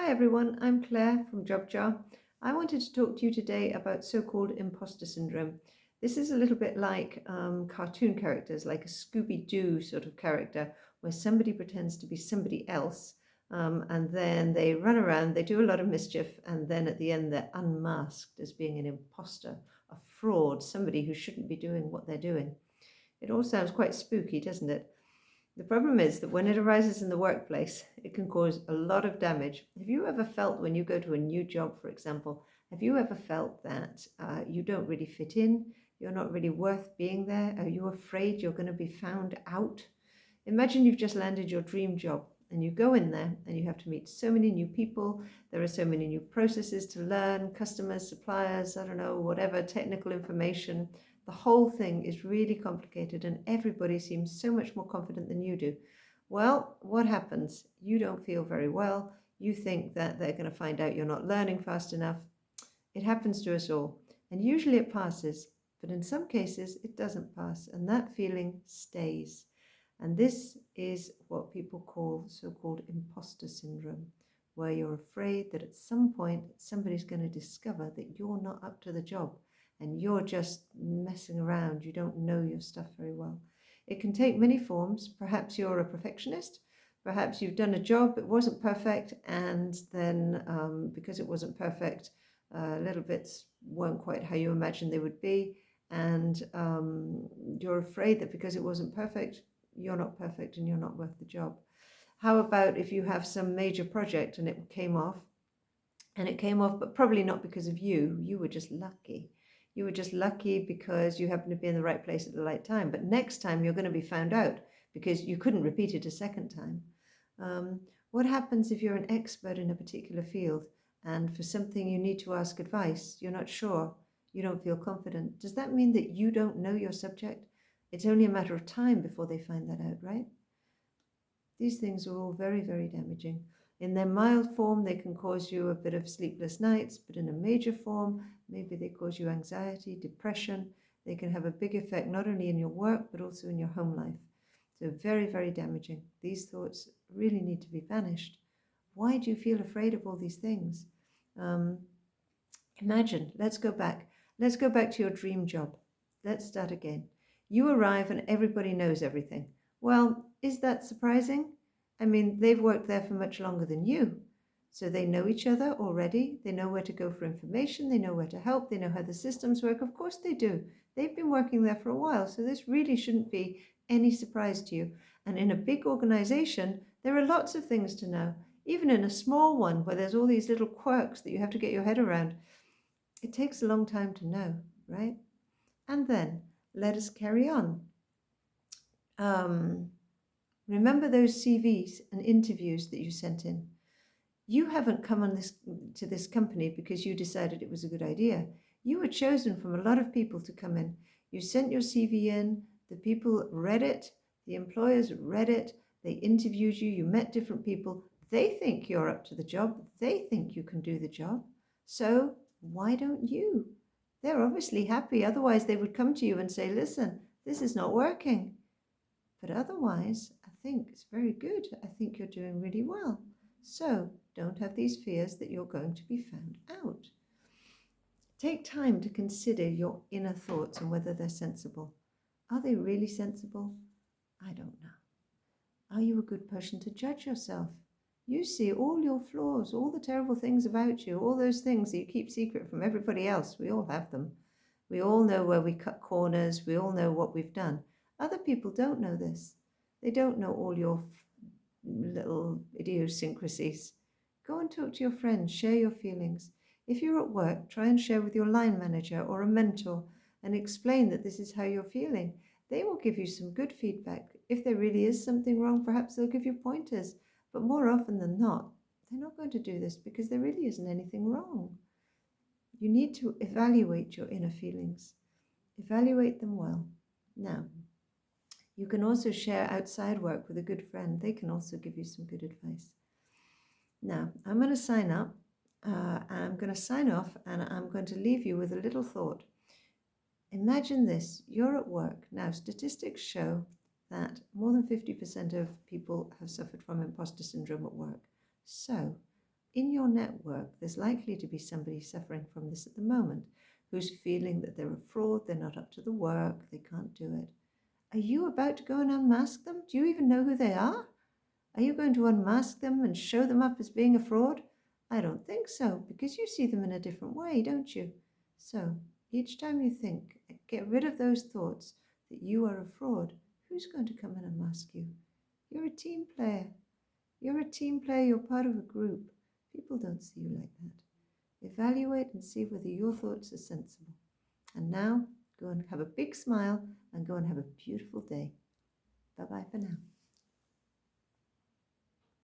Hi everyone, I'm Claire from Jobjar. I wanted to talk to you today about so-called imposter syndrome. This is a little bit like cartoon characters, like a Scooby-Doo sort of character, where somebody pretends to be somebody else, and then they run around, they do a lot of mischief, and then at the end they're unmasked as being an imposter, a fraud, somebody who shouldn't be doing what they're doing. It all sounds quite spooky, doesn't it? The problem is that when it arises in the workplace, it can cause a lot of damage. Have you ever felt when you go to a new job, for example, have you ever felt that you don't really fit in? You're not really worth being there? Are you afraid you're going to be found out? Imagine you've just landed your dream job and you go in there and you have to meet so many new people. There are so many new processes to learn, customers, suppliers, I don't know, whatever, technical information. The whole thing is really complicated and everybody seems so much more confident than you do. Well, what happens? You don't feel very well. You think that they're going to find out you're not learning fast enough. It happens to us all. And usually it passes, but in some cases it doesn't pass, and that feeling stays. And this is what people call so-called imposter syndrome, where you're afraid that at some point somebody's going to discover that you're not up to the job and you're just messing around. You don't know your stuff very well. It can take many forms. Perhaps you're a perfectionist. Perhaps you've done a job, it wasn't perfect, and then because it wasn't perfect, little bits weren't quite how you imagined they would be, and you're afraid that because it wasn't perfect, you're not perfect and you're not worth the job. How about if you have some major project and it came off, but probably not because of you. You were just lucky. You were just lucky because you happened to be in the right place at the right time. But next time you're going to be found out because you couldn't repeat it a second time. What happens if you're an expert in a particular field and for something you need to ask advice, you're not sure, you don't feel confident? Does that mean that you don't know your subject? It's only a matter of time before they find that out, right? These things are all very, very damaging. In their mild form, they can cause you a bit of sleepless nights, but in a major form, maybe they cause you anxiety, depression. They can have a big effect not only in your work, but also in your home life. So very, very damaging. These thoughts really need to be banished. Why do you feel afraid of all these things? Imagine, let's go back. Let's go back to your dream job. Let's start again. You arrive and everybody knows everything. Well, is that surprising? I mean, they've worked there for much longer than you. So they know each other already. They know where to go for information. They know where to help. They know how the systems work. Of course they do. They've been working there for a while. So this really shouldn't be any surprise to you. And in a big organization, there are lots of things to know. Even in a small one where there's all these little quirks that you have to get your head around, it takes a long time to know, right? And then let us carry on. Remember those CVs and interviews that you sent in. You haven't come on to this company because you decided it was a good idea. You were chosen from a lot of people to come in. You sent your CV in, the people read it, the employers read it, they interviewed you, you met different people. They think you're up to the job. They think you can do the job. So why don't you? They're obviously happy. Otherwise, they would come to you and say, listen, this is not working. But otherwise, I think it's very good. I think you're doing really well. So don't have these fears that you're going to be found out. Take time to consider your inner thoughts and whether they're sensible. Are they really sensible? I don't know. Are you a good person to judge yourself? You see all your flaws, all the terrible things about you, all those things that you keep secret from everybody else. We all have them. We all know where we cut corners. We all know what we've done. Other people don't know this. They don't know all your little idiosyncrasies. Go and talk to your friends. Share your feelings. If you're at work, try and share with your line manager or a mentor and explain that this is how you're feeling. They will give you some good feedback. If there really is something wrong, perhaps they'll give you pointers. But more often than not, they're not going to do this because there really isn't anything wrong. You need to evaluate your inner feelings. Evaluate them well. Now, you can also share outside work with a good friend. They can also give you some good advice. Now, I'm going to sign up. I'm going to sign off and I'm going to leave you with a little thought. Imagine this, you're at work. Now, statistics show that more than 50% of people have suffered from imposter syndrome at work. So, In your network, there's likely to be somebody suffering from this at the moment, who's feeling that they're a fraud, they're not up to the work, they can't do it. Are you about to go and unmask them? Do you even know who they are? Are you going to unmask them and show them up as being a fraud? I don't think so, because you see them in a different way, don't you? So, each time you think, get rid of those thoughts that you are a fraud. Who's going to come and unmask you? You're a team player. You're a team player, you're part of a group. People don't see you like that. Evaluate and see whether your thoughts are sensible. And now, go and have a big smile and go and have a beautiful day. Bye-bye for now.